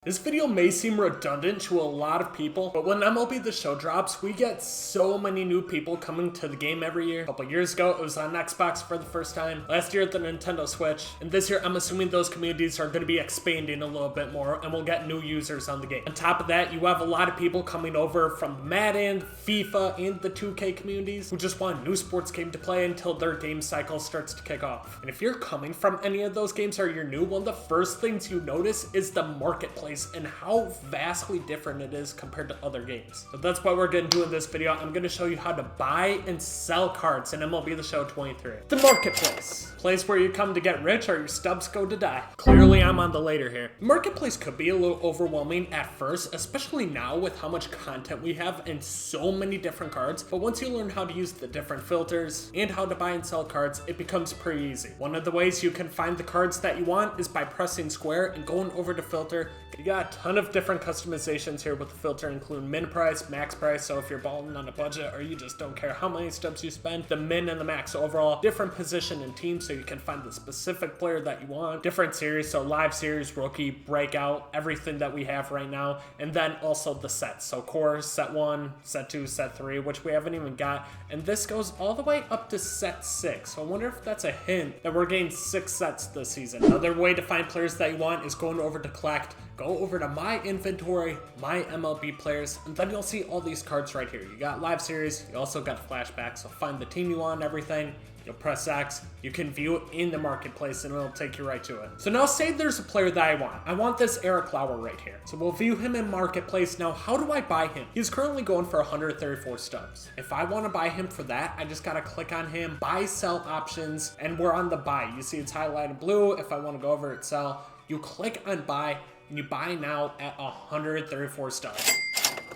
This video may seem redundant to a lot of people, but when MLB The Show drops, we get so many new people coming to the game every year. A couple years ago, it was on Xbox for the first time. Last year, the Nintendo Switch. And this year, I'm assuming those communities are going to be expanding a little bit more, and we'll get new users on the game. On top of that, you have a lot of people coming over from Madden, FIFA, and the 2K communities who just want a new sports game to play until their game cycle starts to kick off. And if you're coming from any of those games or you're new, one of the first things you notice is the marketplace and how vastly different it is compared to other games. So that's what we're going to do in this video. I'm going to show you how to buy and sell cards in MLB The Show 23. The marketplace. Place where you come to get rich or your stubs go to die. Clearly I'm on the later here. Marketplace could be a little overwhelming at first, especially now with how much content we have and so many different cards. But once you learn how to use the different filters and how to buy and sell cards, it becomes pretty easy. One of the ways you can find the cards that you want is by pressing square and going over to filter. You got a ton of different customizations here with the filter, including min price, max price. So if you're balling on a budget or you just don't care how many stubs you spend, the min and the max overall, different position and team so you can find the specific player that you want, different series, so live series, rookie, breakout, everything that we have right now, and then also the sets. So core, set 1, set 2, set 3, which we haven't even got, and this goes all the way up to set 6. So I wonder if that's a hint that we're getting 6 sets this season. Another way to find players that you want is going over to collect. Go over to my inventory, my MLB players, and then you'll see all these cards right here. You got live series, you also got flashbacks, so find the team you want and everything. You'll press X, you can view it in the marketplace and it'll take you right to it. So now say there's a player that I want. I want this Eric Lauer right here. So we'll view him in marketplace. Now, how do I buy him? He's currently going for 134 stubs. If I want to buy him for that, I just got to click on him, buy, sell options, and we're on the buy. You see it's highlighted blue. If I want to go over it, sell, you click on buy and you buy now at 134 stubs.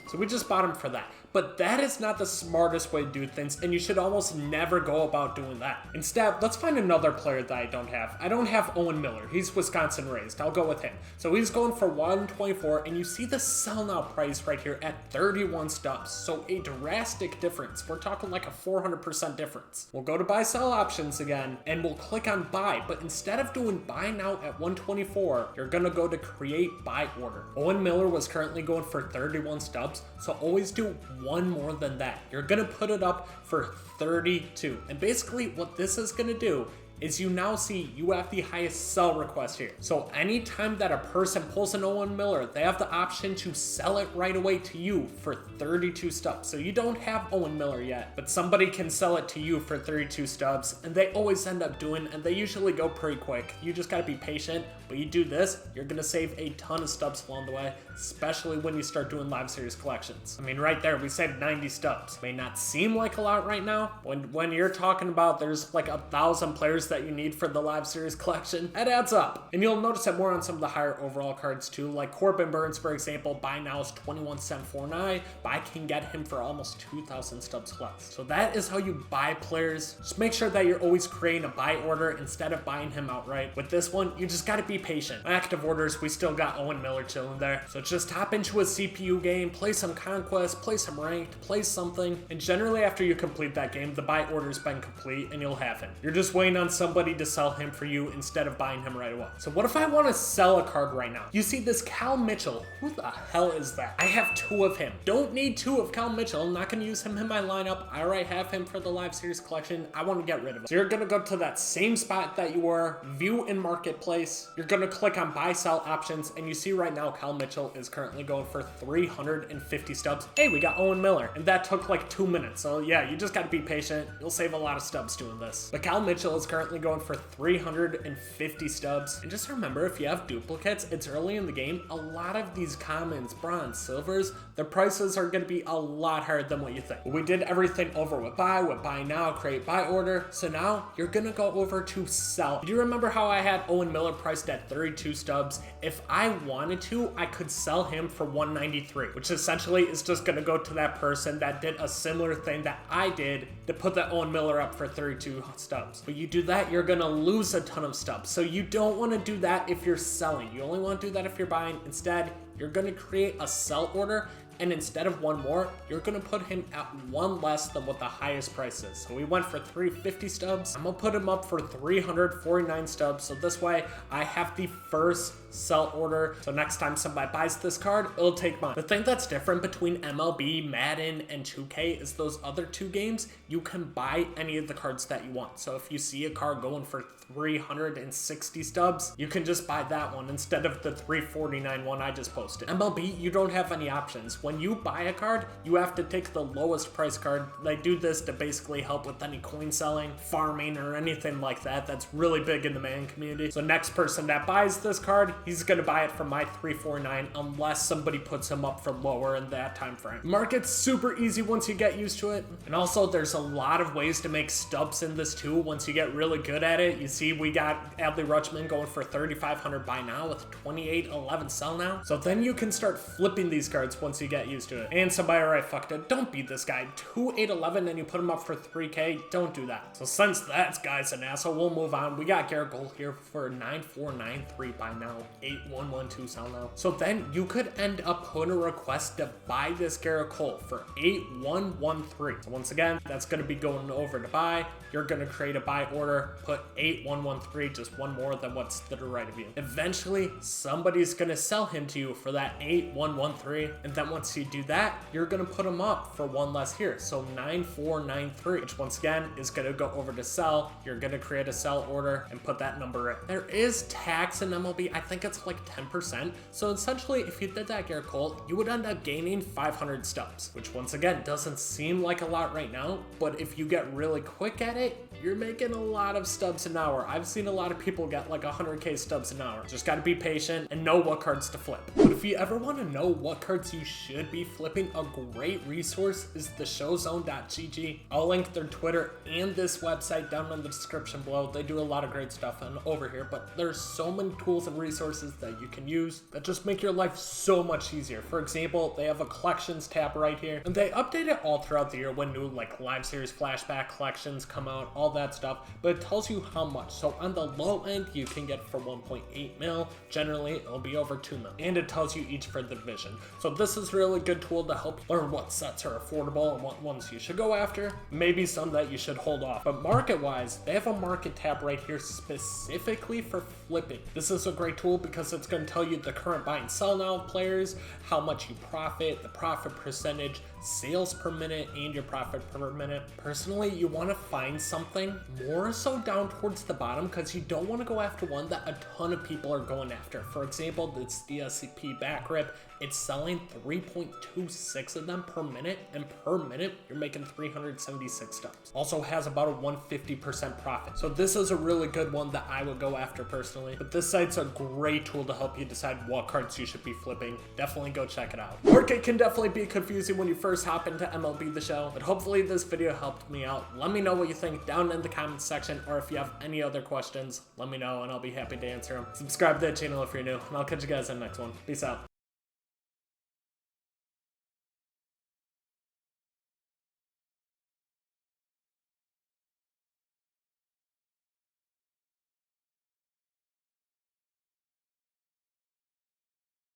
So we just bought him for that. But that is not the smartest way to do things, and you should almost never go about doing that. Instead, let's find another player that I don't have. I don't have Owen Miller. He's Wisconsin raised. I'll go with him. So he's going for 124, and you see the sell now price right here at 31 stubs. So a drastic difference. We're talking like a 400% difference. We'll go to buy sell options again, and we'll click on buy. But instead of doing buy now at 124, you're gonna go to create buy order. Owen Miller was currently going for 31 stubs, so always do one more than that. You're gonna put it up for 32. And basically what this is gonna do is you now see you have the highest sell request here. So anytime that a person pulls an Owen Miller, they have the option to sell it right away to you for 32 stubs. So you don't have Owen Miller yet, but somebody can sell it to you for 32 stubs, and they always end up doing, and they usually go pretty quick. You just gotta be patient, but you do this, you're gonna save a ton of stubs along the way, especially when you start doing live series collections. I mean, right there, we saved 90 stubs. May not seem like a lot right now. When you're talking about there's like 1,000 players that you need for the live series collection, that adds up. And you'll notice it more on some of the higher overall cards too, like Corbin Burns, for example. Buy now is 21,749, but I can get him for almost 2,000 stubs less. So that is how you buy players. Just make sure that you're always creating a buy order instead of buying him outright. With this one, you just gotta be patient. Active orders, we still got Owen Miller chilling there. So just hop into a CPU game, play some Conquest, play some Ranked, play something, and generally after you complete that game, the buy order's been complete and you'll have him. You're just waiting on somebody to sell him for you instead of buying him right away. So what if I want to sell a card right now? You see this Cal Mitchell. Who the hell is that? I have 2 of him. Don't need 2 of Cal Mitchell. I'm not going to use him in my lineup. I already have him for the live series collection. I want to get rid of him. So you're going to go to that same spot that you were, view in marketplace. You're going to click on buy sell options, and you see right now Cal Mitchell is currently going for 350 stubs. Hey, we got Owen Miller, and that took like 2 minutes. So yeah, you just got to be patient. You'll save a lot of stubs doing this. But Cal Mitchell is currently going for 350 stubs. And just remember, if you have duplicates, it's early in the game. A lot of these commons, bronze, silvers, their prices are going to be a lot higher than what you think. We did everything over with buy now, create buy order. So now you're going to go over to sell. Do you remember how I had Owen Miller priced at 32 stubs? If I wanted to, I could sell him for 193, which essentially is just going to go to that person that did a similar thing that I did to put that Owen Miller up for 32 stubs. But you do that, you're gonna lose a ton of stubs. So you don't want to do that if you're selling. You only want to do that if you're buying. Instead, you're going to create a sell order and instead of one more, you're gonna put him at one less than what the highest price is. So we went for 350 stubs. I'm gonna put him up for 349 stubs. So this way I have the first sell order. So next time somebody buys this card, it'll take mine. The thing that's different between MLB, Madden, and 2K is those other two games, you can buy any of the cards that you want. So if you see a card going for 360 stubs, you can just buy that one instead of the 349 one I just posted. MLB, you don't have any options. When you buy a card, you have to take the lowest price card. They do this to basically help with any coin selling, farming, or anything like that. That's really big in the Madden community. So next person that buys this card, he's gonna buy it for my 349 unless somebody puts him up for lower in that time frame. Market's super easy once you get used to it. And also there's a lot of ways to make stubs in this too once you get really good at it. You see we got Adley Rutschman going for 3,500 buy now with 28.11 sell now. So then you can start flipping these cards once you get used to it. And somebody already fucked it. Don't beat this guy. 2,811 and you put him up for 3K. Don't do that. So since that guy's an asshole, we'll move on. We got Garrett Cole here for 9,493 buy now, 8,112 sell now. So then you could end up putting a request to buy this Garrett Cole for 8,113. So once again, that's going to be going over to buy. You're going to create a buy order, put 8,113, just one more than what's to the right of you. Eventually, somebody's going to sell him to you for that 8,113. And then once you do that, you're going to put him up for one less here. So 9,493, which once again is going to go over to sell. You're going to create a sell order and put that number in. There is tax in MLB. I think it's like 10%. So essentially, if you did that Garrett Cole, you would end up gaining 500 stubs, which once again doesn't seem like a lot right now. But if you get really quick at it, you're making a lot of stubs an hour. I've seen a lot of people get like 100K stubs an hour. Just got to be patient and know what cards to flip. But if you ever want to know what cards you should be flipping, a great resource is the ShowZone.gg. I'll link their Twitter and this website down in the description below. They do a lot of great stuff over here, but there's so many tools and resources that you can use that just make your life so much easier. For example, they have a collections tab right here, and they update it all throughout the year when new like live series flashback collections come out, all that stuff, but it tells you how much. So on the low end, you can get for 1.8 mil. Generally, it'll be over 2 mil. And it tells you each for the division. So this is really a good tool to help you learn what sets are affordable and what ones you should go after. Maybe some that you should hold off. But market-wise, they have a market tab right here specifically for flipping. This is a great tool because it's going to tell you the current buy and sell now of players, how much you profit, the profit percentage, sales per minute, and your profit per minute. Personally, you want to find something more so down towards the bottom because you don't want to go after one that a ton of people are going after. For example, it's the SCP back rip. It's selling 3.26 of them per minute, and per minute you're making 376 stubs. Also has about a 150% profit. So this is a really good one that I would go after personally. But this site's a great tool to help you decide what cards you should be flipping. Definitely go check it out. Market can definitely be confusing when you first hop into MLB The Show, but hopefully this video helped me out. Let me know what you think down in the comments section, or if you have any other questions, let me know and I'll be happy to answer them. Subscribe to the channel if you're new, and I'll catch you guys in the next one. Peace out.